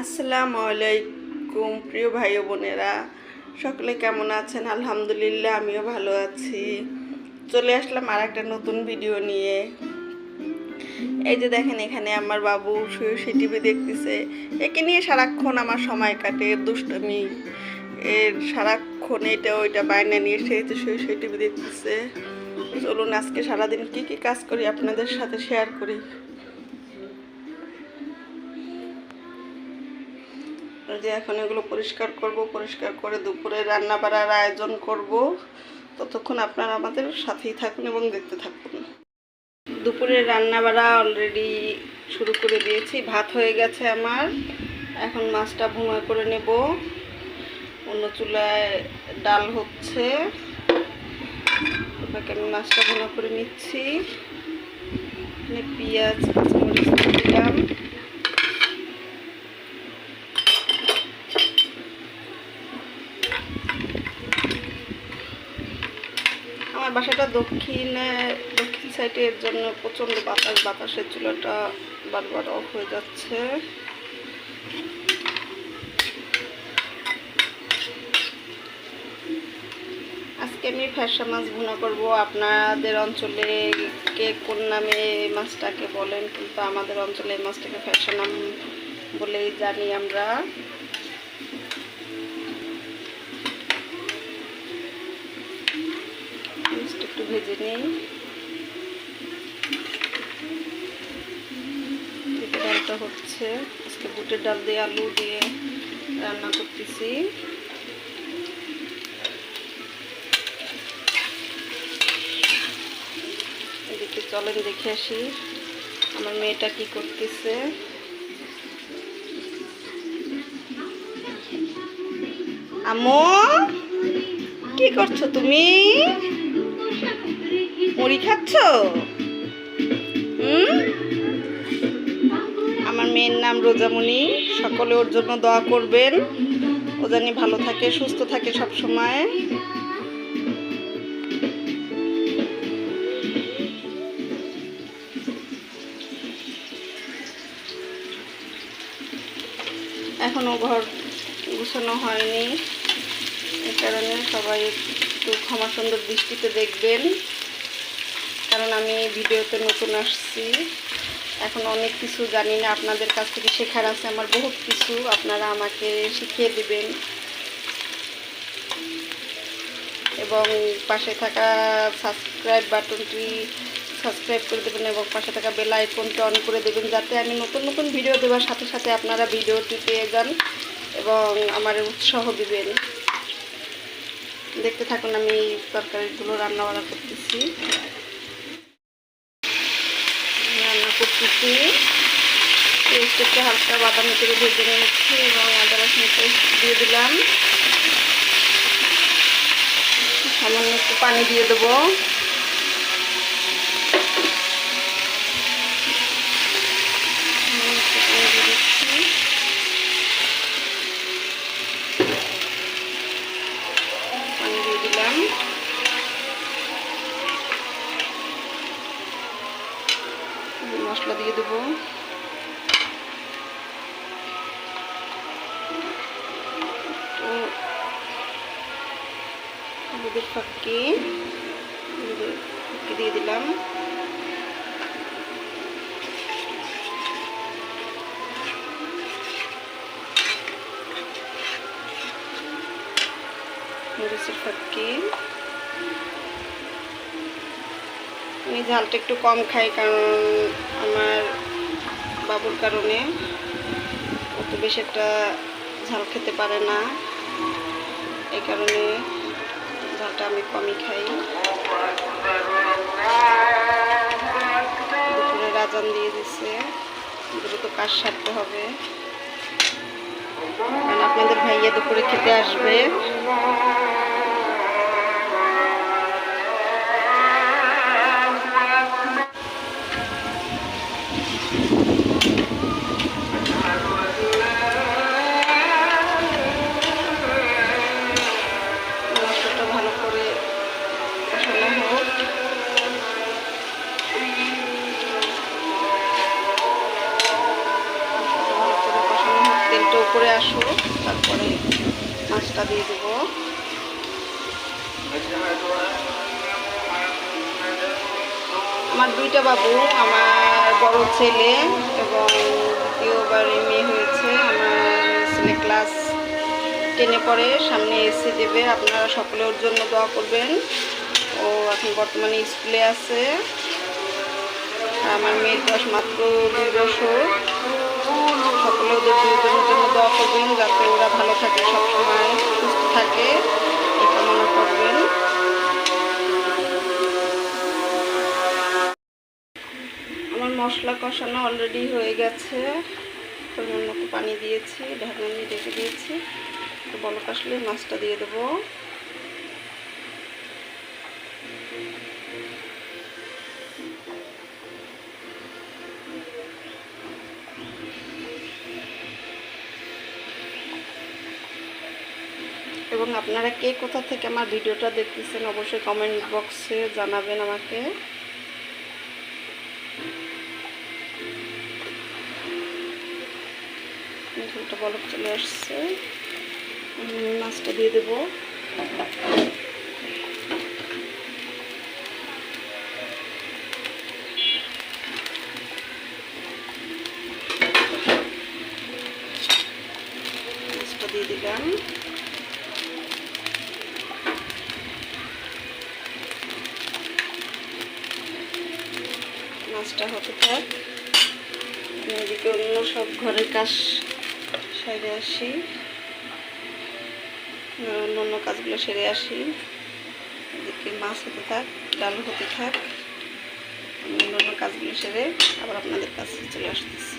আসসালামু আলাইকুম প্রিয় ভাই ও বোনেরা, সকলে কেমন আছেন? আলহামদুলিল্লাহ, আমিও ভালো আছি। চলে আসলাম আর একটা নতুন ভিডিও নিয়ে। এই যে দেখেন, এখানে আমার বাবু শুয়ে শুয়ে টিভি দেখতেছে। একে নিয়ে সারাক্ষণ আমার সময় কাটে, দুষ্টমি। এর সারাক্ষণ এটা ওইটা বায়না নিয়ে সেই তো শুয়ে শুয়ে টিভি দেখতেছে। চলুন আজকে সারাদিন কি কি কাজ করি আপনাদের সাথে শেয়ার করি। যে এখন এগুলো পরিষ্কার করব, পরিষ্কার করে দুপুরে রান্না বাড়ার আয়োজন করব। ততক্ষণ আপনারা আমাদের সাথেই থাকুন এবং দেখতে থাকুন। দুপুরে রান্না বাড়া অলরেডি শুরু করে দিয়েছি। ভাত হয়ে গেছে আমার। এখন মাছটা ভুনা করে নেব। অন্য চুলায় ডাল হচ্ছে, ওটাকে আমি মাছটা ভুনা করে নিচ্ছি। এখানে পেঁয়াজ কাঁচামরিচ দিলাম। আমার বাসাটা দক্ষিণ সাইডের জন্য প্রচণ্ড বাতাসের চুলাটা বারবার অফ হয়ে যাচ্ছে। আজকে আমি ফ্যাসা মাছ ভুনা করব। আপনাদের অঞ্চলে কে কোন নামে মাছটাকে বলেন, কিন্তু আমাদের অঞ্চলে এই মাছটাকে ফ্যাসা নাম বলেই জানি আমরা। একটু ভেজে নিই। ডালটা হচ্ছে, আজকে বুটের ডাল দিয়ে আলু দিয়ে রান্না করতেছি। এদিকে চলেন দেখে আসি আমার মেয়েটা কি করতেছে। আম্মু, কি করছো তুমি? মুড়ি খাচ্ছ? আমার মেয়ের নাম রোজামণি। সকলে ওর জন্য দোয়া করবেন, ও জানি ভালো থাকে, সুস্থ থাকে সব সময়। এখনো ঘর গুছানো হয়নি, এই কারণে সবাই একটু ক্ষমা সুন্দর দৃষ্টিতে দেখবেন, কারণ আমি ভিডিওতে নতুন আসছি। এখন অনেক কিছু জানি না, আপনাদের কাছ থেকে শেখার আছে আমার বহুত কিছু, আপনারা আমাকে শিখিয়ে দিবেন এবং পাশে থাকা সাবস্ক্রাইব বাটনটি সাবস্ক্রাইব করে দেবেন এবং পাশে থাকা বেল আইকনটি অন করে দেবেন, যাতে আমি নতুন নতুন ভিডিও দেওয়ার সাথে সাথে আপনারা ভিডিওটি পেয়ে যান এবং আমার উৎসাহ দিবেন। দেখতে থাকুন আমি তরকারিগুলো রান্না করতেছি। পেস্টটাকে হালকা বাদামি করে ভেজে নিয়েছি এবং আদা রসুন পেস্ট দিয়ে দিলাম। সামান্য একটু পানি দিয়ে দেবো। পানি দিয়ে দিলাম। মশলা দিয়ে দেবো। হলুদের ফাঁকি দিয়ে দিলাম। মরিচের ফাঁকি। আমি ঝালটা একটু কম খাই, কারণ আমার বাবুর কারণে অত বেশি একটা ঝাল খেতে পারে না, এই কারণে ঝালটা আমি কমই খাই। দুপুরে আজান দিয়ে দিচ্ছে, দ্রুত কাজ সারতে হবে, কারণ আপনাদের ভাইয়া দুপুরে খেতে আসবে। তেলটা করে আসুক, তারপরে মাছটা দিয়ে দেবো। আমার দুইটা বাবু, আমার বড় ছেলে এবং দ্বিতীয়বারে মেয়ে হয়েছে। আমার ছেলে ক্লাস 10-এ পড়ে, সামনে এসে দেবে। আপনারা সকলে ওর জন্য দোয়া করবেন। ও এখন বর্তমানে স্কুলে আছে। আমার মেয়ের বয়স মাত্র 2 বছর। সকলে ওদের দুজনের জন্য দোয়া করবেন, যাতে ওরা ভালো থাকে, সবসময় সুস্থ থাকে, এই কামনা করবেন। আমার মশলা কষানো অলরেডি হয়ে গেছে। পরিমাণ মতো পানি দিয়েছি, ঢাকনা দিয়ে ঢেকে দিয়েছি। তো বলক আসলে মাছটা দিয়ে দেবো। এবং আপনারা কে কোথা থেকে আমার ভিডিওটা দেখতেছেন অবশ্যই কমেন্ট বক্সে জানাবেন আমাকে। ঝোলটা বলক চলে আসছে, মাছটা দিয়ে দেবো। মাছটা দিয়ে দিলাম। মাছটা হতে থাক, এদিকে অন্য সব ঘরের কাজ সেরে আসি, অন্য কাজগুলো সেরে আসি। এদিকে মাছ হতে থাক, ডাল হতে থাক, অন্য কাজগুলো সেরে আবার আপনাদের কাছে চলে আসতেছি।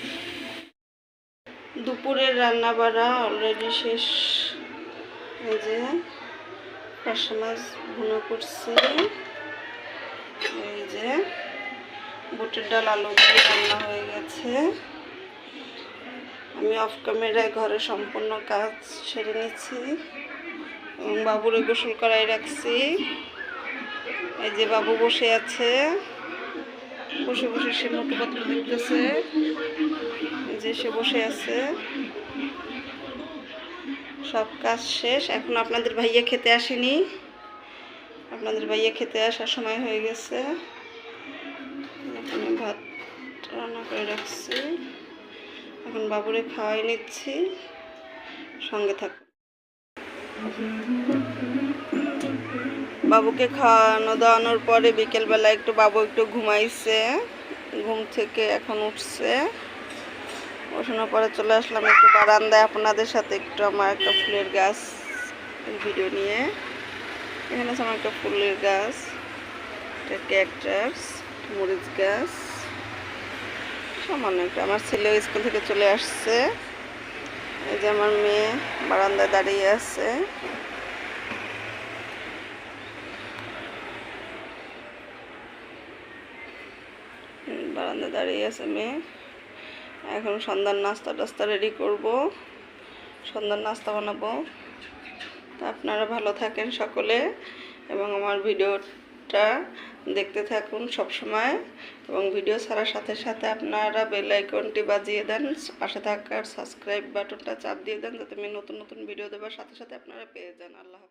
দুপুরের রান্না বাড়া অলরেডি শেষ। এই যে পার্শে মাছ ভুনা করছি, এই যে বুটের ডাল আলু দিয়ে রান্না হয়ে গেছে। আমি অফ ক্যামেরায় ঘরে সম্পূর্ণ কাজ সেরে নিচ্ছি এবং বাবুরে গোসল করাই রাখছি। এই যে বাবু বসে আছে, বসে বসে সে নতুনপত্র দেখতেছে। এই যে সে বসে আছে, সব কাজ শেষ। এখন আপনাদের ভাইয়া খেতে আসেনি, আপনাদের ভাইয়া খেতে আসার সময় হয়ে গেছে। আমি ভাত রান্না করে রাখছি, এখন বাবুরে খাওয়াই নিচ্ছি, সঙ্গে থাকুন। বাবুকে খাওয়ানো দাওয়ানোর পরে বিকেলবেলা বাবু একটু ঘুমাইছে, ঘুম থেকে এখন উঠছে। ওঠানোর পরে চলে আসলাম একটু বারান্দায় আপনাদের সাথে একটু আমার একটা ফুলের গাছ ভিডিও নিয়ে। এখানে আছে আমার একটা ফুলের গাছ, একটা ক্যাকটাস, মরিচ গাছ, সামান্য একটা। আমার ছেলেও স্কুল থেকে চলে আসছে। এই যে আমার মেয়ে বারান্দায় দাঁড়িয়ে আছে। বারান্দায় দাঁড়িয়ে আছে মেয়ে। এখন সন্ধ্যার নাস্তা টাস্তা রেডি করব, সন্ধ্যার নাস্তা বানাবো। তা আপনারা ভালো থাকেন সকলে এবং আমার ভিডিওটা দেখতে থাকুন সব সময়। এবং ভিডিও ছাড়ার সাথে সাথে আপনারা বেল আইকনটি বাজিয়ে দেন, পাশে থাকার সাবস্ক্রাইব বাটনটা চাপ দিয়ে দেন, যাতে আমি নতুন নতুন ভিডিও দেওয়ার সাথে সাথে আপনারা পেয়ে যান। আল্লাহ হাফেজ।